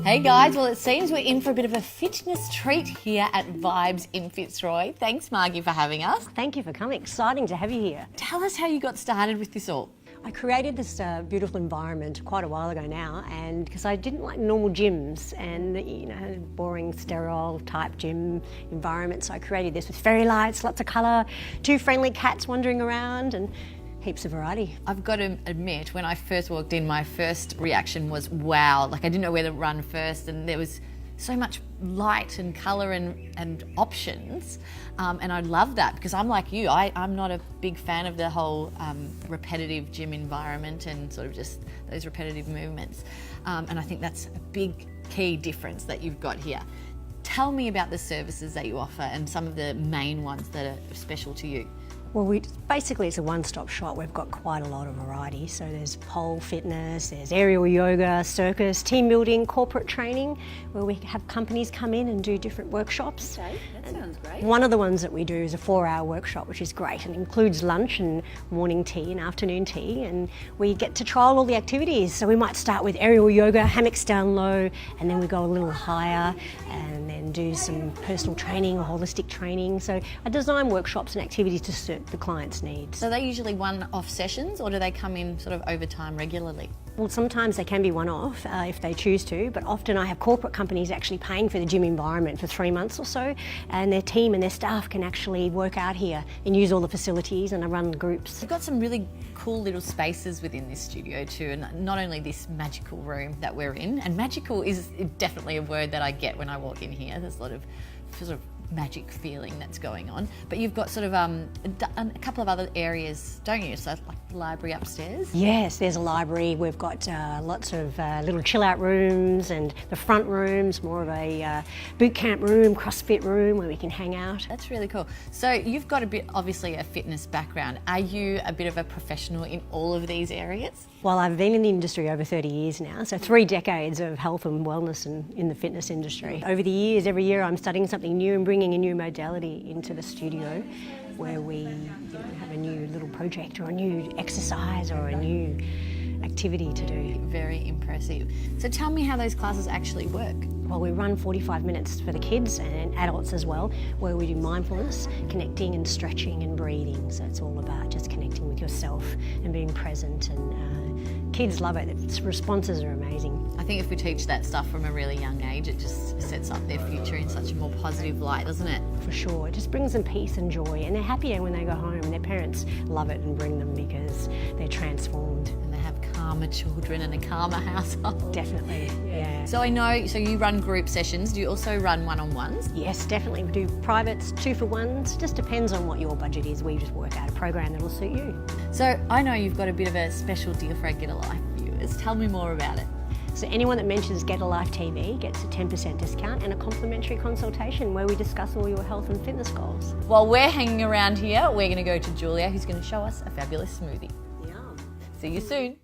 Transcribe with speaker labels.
Speaker 1: Hey guys, well it seems we're in for a bit of a fitness treat here at Vibes in Fitzroy. Thanks Margie for having us.
Speaker 2: Thank you for coming. Exciting to have you here.
Speaker 1: Tell us how you got started with this all.
Speaker 2: I created this beautiful environment quite a while ago now, and because I didn't like normal gyms and boring sterile type gym environments, so I created this with fairy lights, lots of colour, 2 friendly cats wandering around and heaps of variety.
Speaker 1: I've got to admit, when I first walked in, my first reaction was wow. Like I didn't know where to run first, and there was so much light and colour and options, and I love that because I'm like you, I'm not a big fan of the whole repetitive gym environment and sort of just those repetitive movements, and I think that's a big key difference that you've got here. Tell me about the services that you offer and some of the main ones that are special to you.
Speaker 2: Well, basically it's a one-stop shop. We've got quite a lot of variety. So there's pole fitness, there's aerial yoga, circus, team building, corporate training, where we have companies come in and do different workshops.
Speaker 1: Okay, that sounds great.
Speaker 2: One of the ones that we do is a 4-hour workshop, which is great, and includes lunch and morning tea and afternoon tea, and we get to trial all the activities. So we might start with aerial yoga, hammocks down low, and then we go a little higher, and then do some personal training or holistic training. So I design workshops and activities to suit the client's needs.
Speaker 1: So are they usually one-off sessions, or do they come in sort of over time regularly?
Speaker 2: Well, sometimes they can be one-off if they choose to, but often I have corporate companies actually paying for the gym environment for 3 months or so, and their team and their staff can actually work out here and use all the facilities, and I run groups.
Speaker 1: You've got some really cool little spaces within this studio too, and not only this magical room that we're in, and magical is definitely a word that I get when I walk in here. There's a lot of sort of magic feeling that's going on, but you've got sort of a couple of other areas, don't you? So like the library upstairs.
Speaker 2: Yes, there's a library. We've got lots of little chill out rooms, and the front room's more of a boot camp room, CrossFit room where we can hang out.
Speaker 1: That's really cool. So you've got obviously a fitness background. Are you a bit of a professional in all of these areas?
Speaker 2: Well, I've been in the industry over 30 years now, so 3 decades of health and wellness in the fitness industry. Over the years, every year I'm studying something new and bringing a new modality into the studio, where we have a new little project or a new exercise or a new activity to do.
Speaker 1: Very impressive. So tell me how those classes actually work.
Speaker 2: Well, we run 45 minutes for the kids and adults as well, where we do mindfulness, connecting and stretching and breathing. So it's all about just connecting with yourself and being present, and kids love it. Its responses are amazing.
Speaker 1: I think if we teach that stuff from a really young age, it just sets up their future in such a more positive light, doesn't it?
Speaker 2: For sure. It just brings them peace and joy, and they're happier when they go home, and their parents love it and bring them because they're transformed.
Speaker 1: And they have calmer children and a calmer household.
Speaker 2: Definitely, yeah.
Speaker 1: So I know, so you run group sessions. Do you also run one-on-ones?
Speaker 2: Yes, definitely. We do privates, 2-for-1s. Just depends on what your budget is. We just work out a program that'll suit you.
Speaker 1: So I know you've got a bit of a special deal for our Get a Life viewers. Tell me more about it.
Speaker 2: So anyone that mentions Get a Life TV gets a 10% discount and a complimentary consultation where we discuss all your health and fitness goals.
Speaker 1: While we're hanging around here, we're going to go to Julia, who's going to show us a fabulous smoothie.
Speaker 2: Yum.
Speaker 1: See you soon.